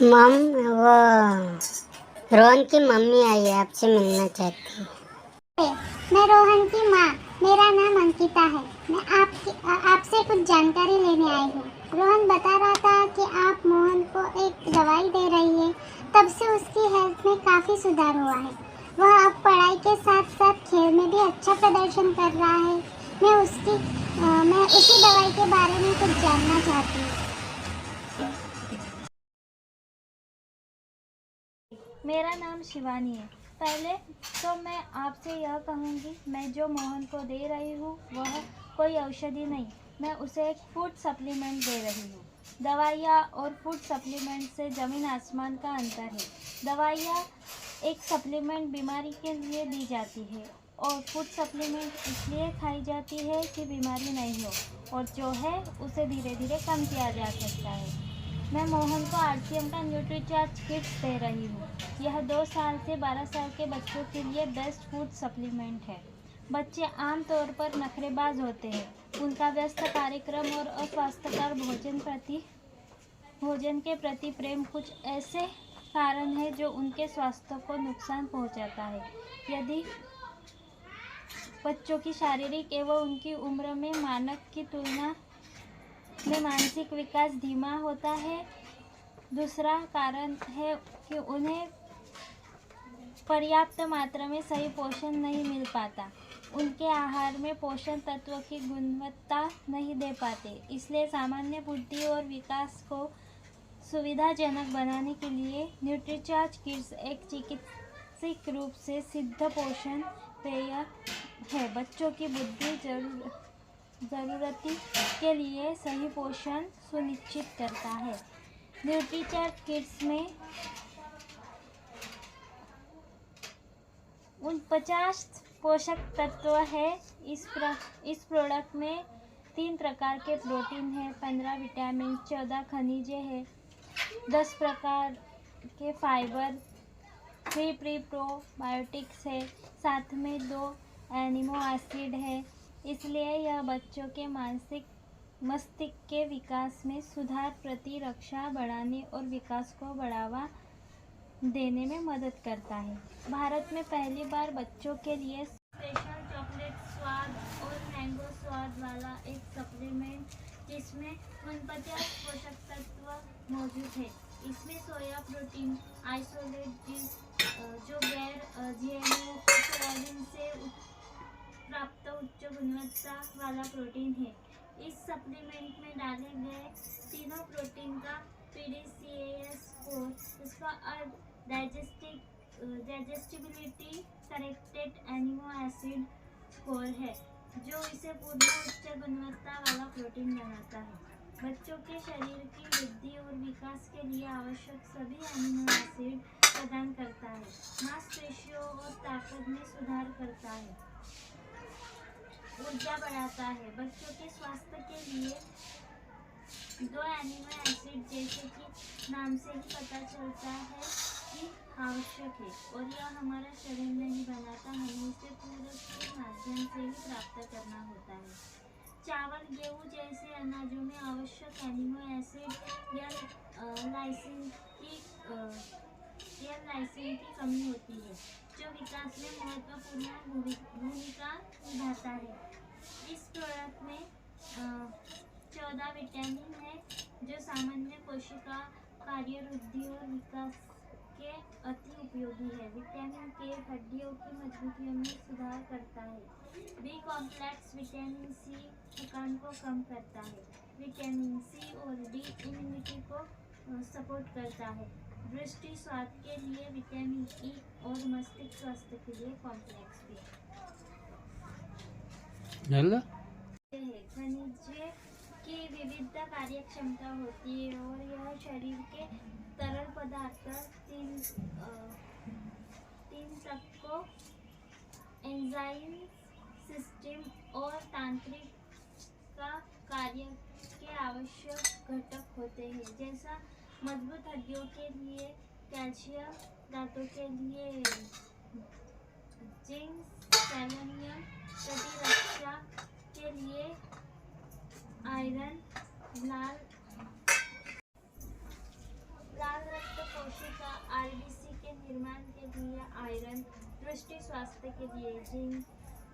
मम वो रोहन की मम्मी आई है, आपसे मिलना चाहती है। मैं रोहन की माँ, मेरा नाम अंकिता है। मैं आपसे कुछ जानकारी लेने आई हूँ। रोहन बता रहा था कि आप मोहन को एक दवाई दे रही है, तब से उसकी हेल्थ में काफ़ी सुधार हुआ है। वह अब पढ़ाई के साथ साथ खेल में भी अच्छा प्रदर्शन कर रहा है। मैं उसी दवाई के बारे में कुछ जानना चाहती हूँ। मेरा नाम शिवानी है। पहले तो मैं आपसे यह कहूँगी, मैं जो मोहन को दे रही हूँ वह कोई औषधि नहीं, मैं उसे एक फूड सप्लीमेंट दे रही हूँ। दवाइयाँ और फूड सप्लीमेंट से ज़मीन आसमान का अंतर है। दवाइयाँ एक सप्लीमेंट बीमारी के लिए दी जाती है और फूड सप्लीमेंट इसलिए खाई जाती है कि बीमारी नहीं हो, और जो है उसे धीरे धीरे कम किया जा सकता है। मैं मोहन को RCM का न्यूट्रीचार्ज किट्स दे रही हूँ। यह 2 साल से 12 साल के बच्चों के लिए बेस्ट फूड सप्लीमेंट है। बच्चे आमतौर पर नखरेबाज होते हैं। उनका व्यस्त कार्यक्रम और अस्वास्थ्यकर भोजन के प्रति प्रेम कुछ ऐसे कारण है जो उनके स्वास्थ्य को नुकसान पहुंचाता है। यदि बच्चों की शारीरिक एवं उनकी उम्र में मानक की तुलना में मानसिक विकास धीमा होता है। दूसरा कारण है कि उन्हें पर्याप्त मात्रा में सही पोषण नहीं मिल पाता। उनके आहार में पोषण तत्व की गुणवत्ता नहीं दे पाते। इसलिए सामान्य बुद्धि और विकास को सुविधाजनक बनाने के लिए न्यूट्रीचार्ज किट्स एक चिकित्सक रूप से सिद्ध पोषण पेय है। बच्चों की बुद्धि ज़रूरत के लिए सही पोषण सुनिश्चित करता है। न्यूट्रीचार्ज किट्स में 49 पोषक तत्व है। इस प्रोडक्ट में 3 प्रकार के प्रोटीन है, 15 विटामिन, 14 खनिजे है, 10 प्रकार के फाइबर, 3 प्रीप्रोबायोटिक्स है, साथ में 2 एमिनो एसिड है। इसलिए यह बच्चों के मस्तिष्क के विकास में सुधार, प्रतिरक्षा बढ़ाने और विकास को बढ़ावा देने में मदद करता है। भारत में पहली बार बच्चों के लिए स्पेशल चॉकलेट स्वाद और मैंगो स्वाद वाला एक सप्लीमेंट जिसमें 49 पोषक तत्व मौजूद है। इसमें सोया प्रोटीन, आइसोलेट जो गैर GMO सोयाबीन से प्राप्त उच्च गुणवत्ता वाला प्रोटीन है। इस सप्लीमेंट में डाले गए तीनों प्रोटीन का PDCAS स्कोर, इसका अर्थ digestibility corrected amino acid score है, जो इसे पूर्ण उच्च गुणवत्ता वाला प्रोटीन बनाता है। बच्चों के शरीर की वृद्धि और विकास के लिए आवश्यक सभी एमिनो एसिड प्रदान करता है, मांसपेशियों और ताकत में सुधार करता है, ऊर्जा बढ़ाता है। बच्चों के स्वास्थ्य के लिए 2 एमिनो एसिड, जैसे कि नाम से ही पता चलता है कि आवश्यक है, और यह हमारा शरीर नहीं बनाता, हमें इसे पूरक के माध्यम से ही प्राप्त करना होता है। चावल, गेहूँ जैसे अनाजों में आवश्यक एमिनो एसिड या लाइसिन की कमी होती है, जो विकास में महत्वपूर्ण भूमिका निभाता है। इस प्रोडक्ट में 14 विटामिन है, जो सामान्य कोशिका कार्यवृद्धि और विकास के अति उपयोगी है। विटामिन के हड्डियों की मजबूती में सुधार करता है। बी कॉम्प्लेक्स विटामिन सी थकान को कम करता है। विटामिन सी और डी इम्यूनिटी को सपोर्ट करता है। दृष्टि स्वास्थ्य के लिए विटामिन ई और मस्तिष्क स्वास्थ्य के लिए कॉम्प्लेक्स बी है। खनिज की विविध कार्य क्षमता होती है, और यह शरीर के तरल पदार्थ 3 तक को एंजाइम सिस्टम और तांत्रिक का कार्य के आवश्यक घटक होते हैं, जैसा मजबूत हड्डियों के लिए कैल्शियम, दांतों के लिए जिंक, सेलेनियम, प्रतिरक्षा के लिए आयरन, लाल रक्त निर्माण के लिए आयरन, दृष्टि स्वास्थ्य के लिए जिंक,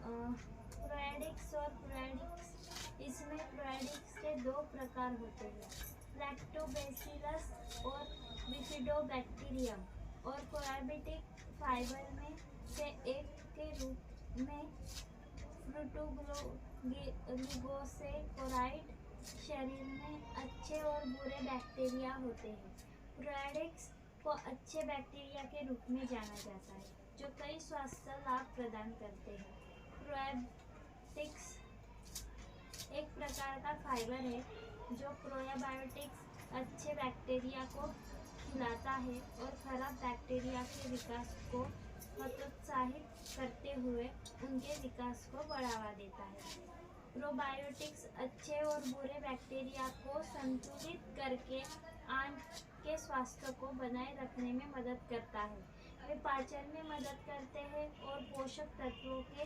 प्रोएडिक्स और प्रोएडिक्स। इसमें प्रोएडिक्स के दो प्रकार होते हैं, लैक्टोबैसिलस और बिफिडोबैक्टीरियम, और प्रोबायोटिक फाइबर में से एक के रूप में फ्रूटोग्लूकोसेकोराइड शरीर में अच्छे और बुरे बैक्टीरिया होते हैं। प्रोएडिक्स को अच्छे बैक्टीरिया के रूप में जाना जाता है जो कई स्वास्थ्य लाभ प्रदान करते हैं। प्रोबायोटिक्स एक प्रकार का फाइबर है जो प्रोबायोटिक्स अच्छे बैक्टीरिया को खिलाता है और खराब बैक्टीरिया के विकास को हतोत्साहित करते हुए उनके विकास को बढ़ावा देता है। प्रोबायोटिक्स अच्छे और बुरे बैक्टीरिया को संतुलित करके आंत के स्वास्थ्य को बनाए रखने में मदद करता है। वे पाचन में मदद करते हैं और पोषक तत्वों के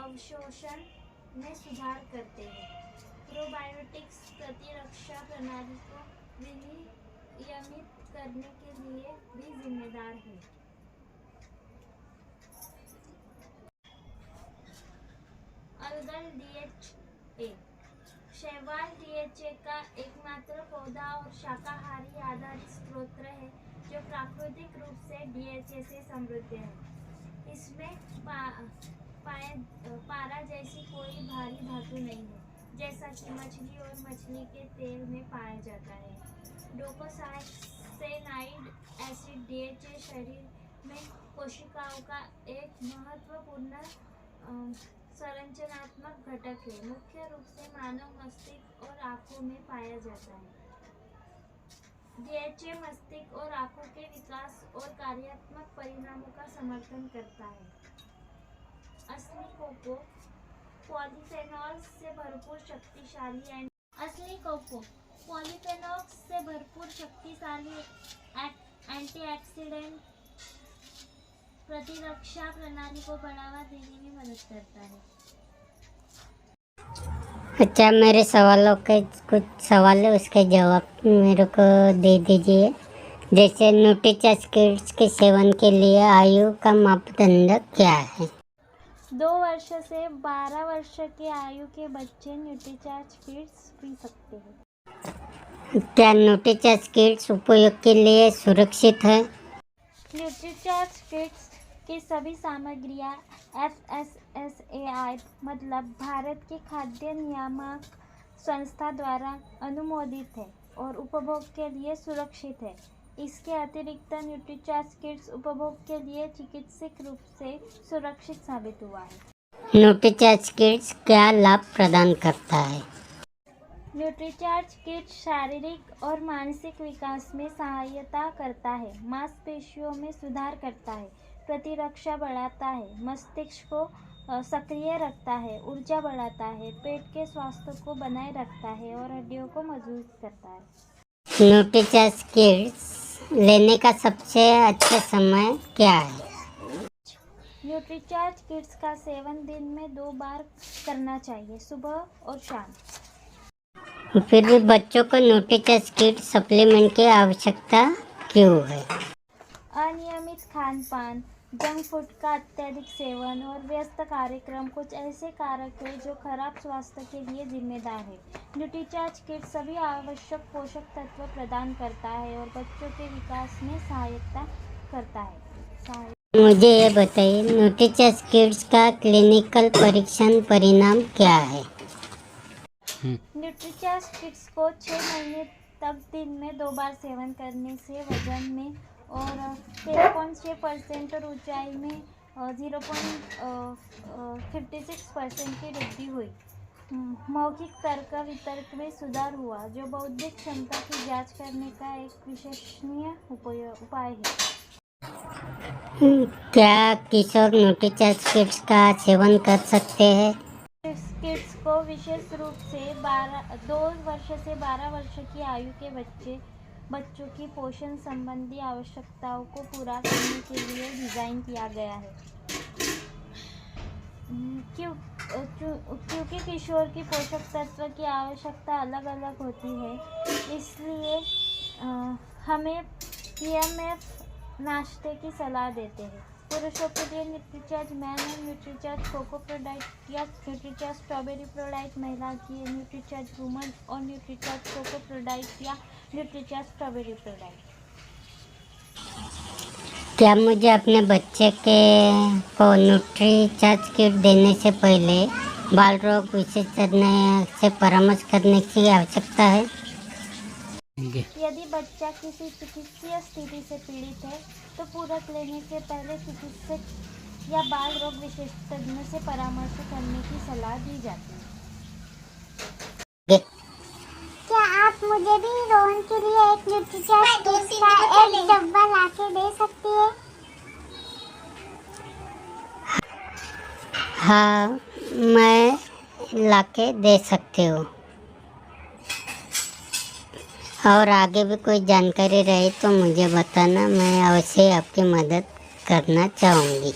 अवशोषण में सुधार करते हैं। प्रोबायोटिक्स प्रतिरक्षा प्रणाली को विनियमित करने के लिए भी जिम्मेदार है। अलगल DHA शैवाल DHA का एकमात्र पौधा और शाकाहारी आधारित स्रोत है जो प्राकृतिक रूप से DHA से समृद्ध है। इसमें पारा जैसी कोई भारी धातु नहीं है, जैसा कि मछली और मछली के तेल में पाया जाता है। डोकोसाइनाइड एसिड DHA शरीर में कोशिकाओं का एक महत्वपूर्ण संरचनात्मक घटक है। मुख्य रूप से मानव मस्तिष्क और आंखों में पाया जाता है। DHA मस्तिष्क और आंखों के विकास और कार्यात्मक परिणामों का समर्थन करता है। असली कोको पॉलीफेनॉल्स से भरपूर शक्तिशाली एंटीऑक्सीडेंट प्रतिरक्षा प्रणाली को बढ़ावा देने में मदद करता है। अच्छा, मेरे सवालों के कुछ सवाल है, उसके जवाब मेरे को दे दीजिए। जैसे न्यूट्रीचार्ज किड्स के सेवन के लिए आयु का मापदंड क्या है? 2 वर्ष से 12 वर्ष की आयु के बच्चे न्यूट्रीचार्ज किड्स पी सकते हैं। क्या न्यूट्रीचार्ज किड्स उपयोग के लिए सुरक्षित है? न्यूट्रीचार्ज किड्स की सभी सामग्रियां FSSAI मतलब भारत की खाद्य नियामक संस्था द्वारा अनुमोदित है और उपभोग के लिए सुरक्षित है। इसके अतिरिक्त न्यूट्रीचार्ज किड्स उपभोग के लिए चिकित्सक रूप से सुरक्षित साबित हुआ है। न्यूट्रीचार्ज किड्स क्या लाभ प्रदान करता है? न्यूट्रीचार्ज किड्स शारीरिक और मानसिक विकास में सहायता करता है, मांसपेशियों में सुधार करता है, प्रतिरक्षा बढ़ाता है, मस्तिष्क को सक्रिय रखता है, ऊर्जा बढ़ाता है, पेट के स्वास्थ्य को बनाए रखता है और हड्डियों को मजबूत करता है। न्यूट्रीचार्ज किड्स लेने का सबसे अच्छा समय क्या है? न्यूट्रीचार्ज किड्स का सेवन दिन में 2 बार करना चाहिए, सुबह और शाम। फिर भी बच्चों को न्यूट्रीचार्ज किड्स सप्लीमेंट की आवश्यकता क्यों है? अनियमित खान पान, जंक फूड का अत्यधिक सेवन और व्यस्त कार्यक्रम कुछ ऐसे कारक हैं जो खराब स्वास्थ्य के लिए जिम्मेदार है। न्यूट्रीचार्ज किट सभी आवश्यक पोषक तत्व प्रदान करता है और बच्चों के विकास में सहायता करता है। मुझे ये बताइए, न्यूट्रीचार्ज किड्स का क्लिनिकल परीक्षण परिणाम क्या है? न्यूट्रीचार्ज किट्स को 6 महीने तक दिन में 2 बार सेवन करने से वजन में और 13.6% और ऊंचाई में 0.56% की वृद्धि हुई। मौखिक तर्क वितर्क में सुधार हुआ, जो बौद्धिक क्षमता की जांच करने का एक विश्वसनीय उपाय है। क्या किशोर न्यूट्रीचार्ज किड्स का सेवन कर सकते हैं? किड्स को विशेष रूप से 2 वर्ष से 12 वर्ष की आयु के बच्चों की पोषण संबंधी आवश्यकताओं को पूरा करने के लिए डिज़ाइन किया गया है। क्योंकि किशोर की पोषक तत्व की आवश्यकता अलग अलग होती है, इसलिए हमें PMF नाश्ते की सलाह देते हैं। पुरुषों के लिए न्यूट्रीचार्ज मैन है न्यूट्रीचार्ज कोको प्रोडाक्ट या न्यूट्रीचार्ज स्ट्रॉबेरी प्रोडाक्ट, महिला की है न्यूट्रीचार्ज वुमन और न्यूट्रीचार्ज कोको प्रोडाक्ट या न्यूट्रीचार्ज स्ट्रॉबेरी प्रोडाक्ट। क्या मुझे अपने बच्चे को न्यूट्रीचार्ज किट देने से पहले बाल रोग विशेषज्ञ से परामर्श करने की आवश्यकता है? यदि बच्चा किसी चिकित्सीय स्थिति से पीड़ित है तो पूरक लेने से पहले चिकित्सक या बाल रोग विशेषज्ञ से परामर्श करने की सलाह दी जाती है। क्या आप मुझे भी रोहन के लिए एक न्यूट्रीचार्ज किट का एक डब्बा लाके दे सकती है? हाँ, मैं लाके दे सकती हूँ। और आगे भी कोई जानकारी रहे तो मुझे बताना, मैं अवश्य आपकी मदद करना चाहूँगी।